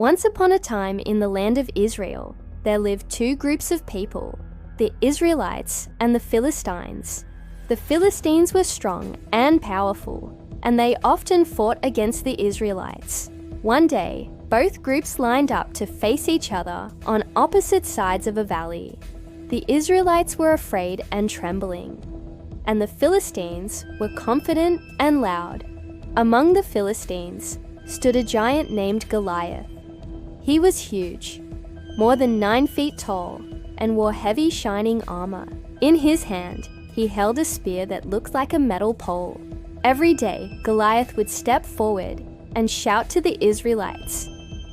Once upon a time in the land of Israel, there lived two groups of people, the Israelites and the Philistines. The Philistines were strong and powerful, and they often fought against the Israelites. One day, both groups lined up to face each other on opposite sides of a valley. The Israelites were afraid and trembling, and the Philistines were confident and loud. Among the Philistines stood a giant named Goliath. He was huge, more than 9 feet tall, and wore heavy shining armor. In his hand, he held a spear that looked like a metal pole. Every day, Goliath would step forward and shout to the Israelites,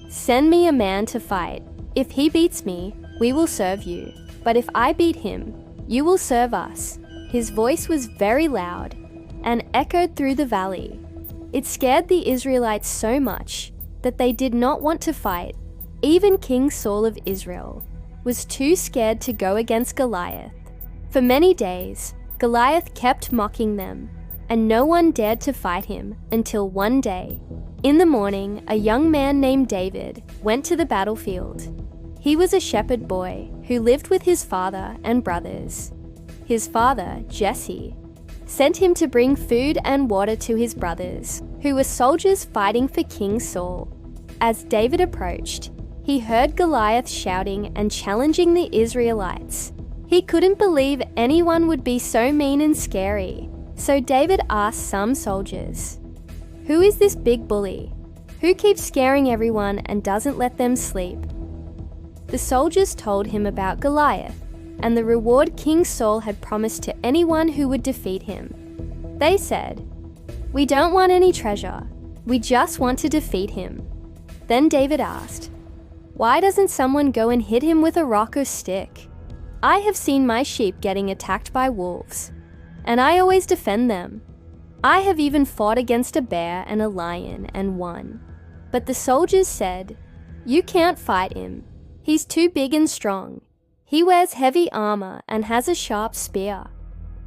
"Send me a man to fight. If he beats me, we will serve you. But if I beat him, you will serve us." His voice was very loud and echoed through the valley. It scared the Israelites so much that they did not want to fight. Even King Saul of Israel was too scared to go against Goliath. For many days, Goliath kept mocking them, and no one dared to fight him until one day. In the morning, a young man named David went to the battlefield. He was a shepherd boy who lived with his father and brothers. His father, Jesse, sent him to bring food and water to his brothers, who were soldiers fighting for King Saul. As David approached, he heard Goliath shouting and challenging the Israelites. He couldn't believe anyone would be so mean and scary, so David asked some soldiers, "Who is this big bully? Who keeps scaring everyone and doesn't let them sleep?" The soldiers told him about Goliath and the reward King Saul had promised to anyone who would defeat him. They said, "We don't want any treasure. We just want to defeat him." Then David asked, "Why doesn't someone go and hit him with a rock or stick? I have seen my sheep getting attacked by wolves, and I always defend them. I have even fought against a bear and a lion and won." But the soldiers said, "You can't fight him. He's too big and strong. He wears heavy armor and has a sharp spear."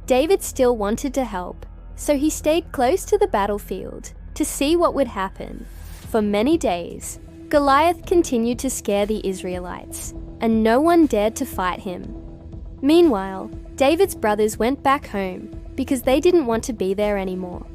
David still wanted to help, so he stayed close to the battlefield to see what would happen. For many days, Goliath continued to scare the Israelites, and no one dared to fight him. Meanwhile, David's brothers went back home because they didn't want to be there anymore.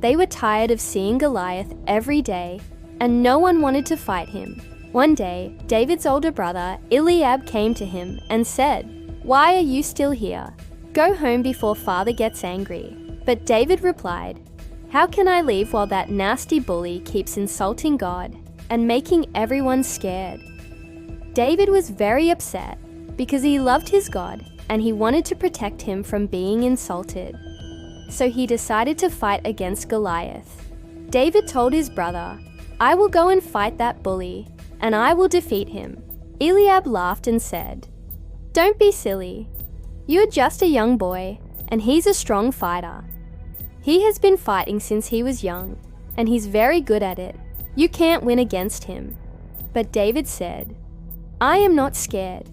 They were tired of seeing Goliath every day, and no one wanted to fight him. One day, David's older brother, Eliab, came to him and said, "Why are you still here? Go home before father gets angry." But David replied, "How can I leave while that nasty bully keeps insulting God and making everyone scared?" David was very upset because he loved his God and he wanted to protect him from being insulted. So he decided to fight against Goliath. David told his brother, "I will go and fight that bully, and I will defeat him." Eliab laughed and said, "Don't be silly. You're just a young boy, and he's a strong fighter. He has been fighting since he was young, and he's very good at it. You can't win against him." But David said, "I am not scared.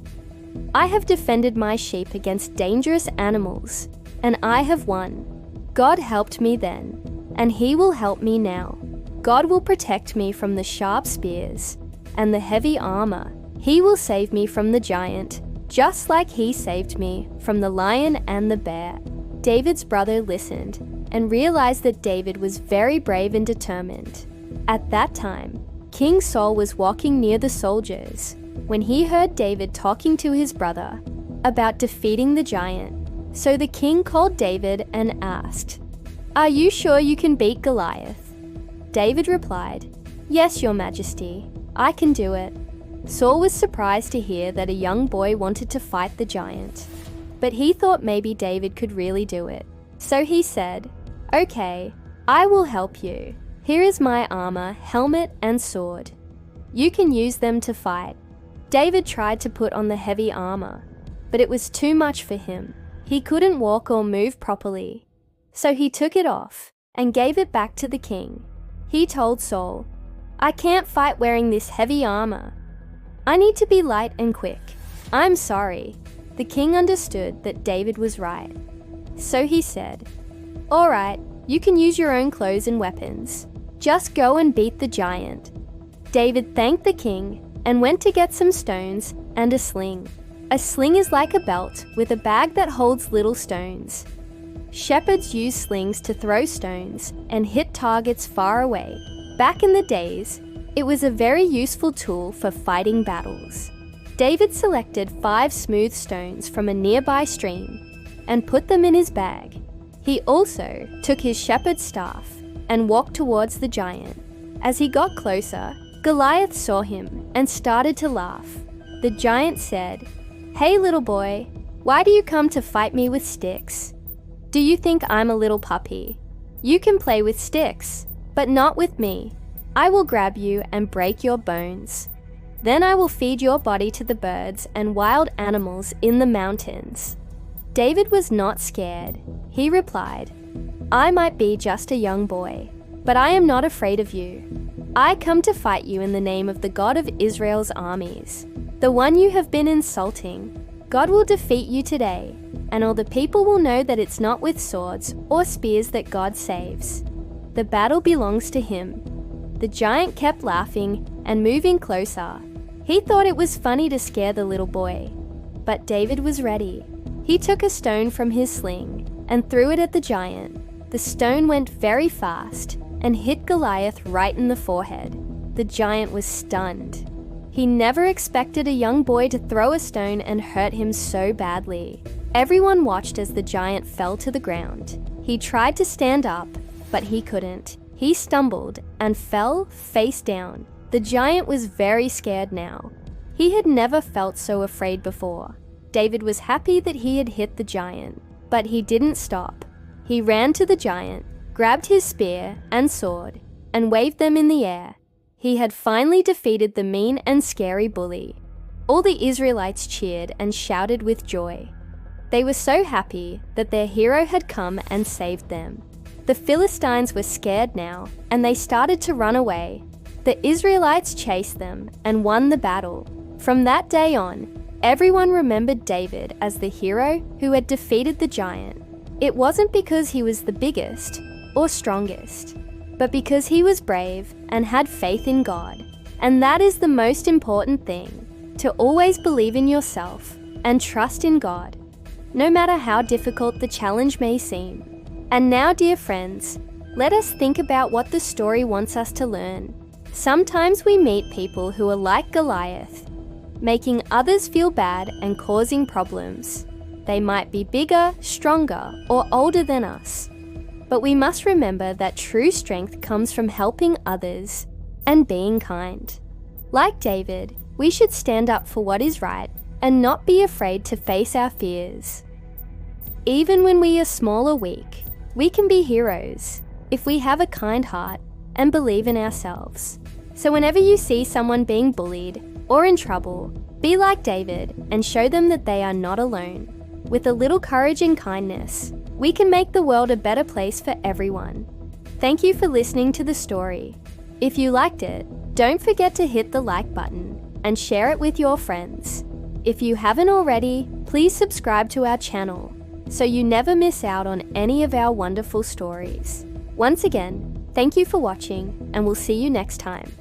I have defended my sheep against dangerous animals, and I have won. God helped me then, and he will help me now. God will protect me from the sharp spears and the heavy armor. He will save me from the giant, just like he saved me from the lion and the bear." David's brother listened and realized that David was very brave and determined. At that time, King Saul was walking near the soldiers when he heard David talking to his brother about defeating the giant. So the king called David and asked, "Are you sure you can beat Goliath?" David replied, "Yes, Your Majesty, I can do it." Saul was surprised to hear that a young boy wanted to fight the giant, but he thought maybe David could really do it. So he said, "Okay, I will help you. Here is my armor, helmet, and sword. You can use them to fight." David tried to put on the heavy armor, but it was too much for him. He couldn't walk or move properly, so he took it off and gave it back to the king. He told Saul, "I can't fight wearing this heavy armor. I need to be light and quick. I'm sorry." The king understood that David was right. So he said, "All right, you can use your own clothes and weapons. Just go and beat the giant." David thanked the king and went to get some stones and a sling. A sling is like a belt with a bag that holds little stones. Shepherds use slings to throw stones and hit targets far away. Back in the days, it was a very useful tool for fighting battles. David selected 5 smooth stones from a nearby stream and put them in his bag. He also took his shepherd's staff and walked towards the giant. As he got closer, Goliath saw him and started to laugh. The giant said, "Hey little boy, why do you come to fight me with sticks? Do you think I'm a little puppy? You can play with sticks, but not with me. I will grab you and break your bones. Then I will feed your body to the birds and wild animals in the mountains." David was not scared. He replied, "I might be just a young boy, but I am not afraid of you. I come to fight you in the name of the God of Israel's armies, the one you have been insulting. God will defeat you today, and all the people will know that it's not with swords or spears that God saves. The battle belongs to him." The giant kept laughing and moving closer. He thought it was funny to scare the little boy, but David was ready. He took a stone from his sling and threw it at the giant. The stone went very fast and hit Goliath right in the forehead. The giant was stunned. He never expected a young boy to throw a stone and hurt him so badly. Everyone watched as the giant fell to the ground. He tried to stand up, but he couldn't. He stumbled and fell face down. The giant was very scared now. He had never felt so afraid before. David was happy that he had hit the giant, but he didn't stop. He ran to the giant, grabbed his spear and sword, and waved them in the air. He had finally defeated the mean and scary bully. All the Israelites cheered and shouted with joy. They were so happy that their hero had come and saved them. The Philistines were scared now, and they started to run away. The Israelites chased them and won the battle. From that day on, everyone remembered David as the hero who had defeated the giant. It wasn't because he was the biggest or strongest, but because he was brave and had faith in God. And that is the most important thing, to always believe in yourself and trust in God, no matter how difficult the challenge may seem. And now, dear friends, let us think about what the story wants us to learn. Sometimes we meet people who are like Goliath, making others feel bad and causing problems. They might be bigger, stronger, or older than us. But we must remember that true strength comes from helping others and being kind. Like David, we should stand up for what is right and not be afraid to face our fears. Even when we are small or weak, we can be heroes if we have a kind heart and believe in ourselves. So whenever you see someone being bullied or in trouble, be like David and show them that they are not alone. With a little courage and kindness, we can make the world a better place for everyone. Thank you for listening to the story. If you liked it, don't forget to hit the like button and share it with your friends. If you haven't already, please subscribe to our channel so you never miss out on any of our wonderful stories. Once again, thank you for watching, and we'll see you next time.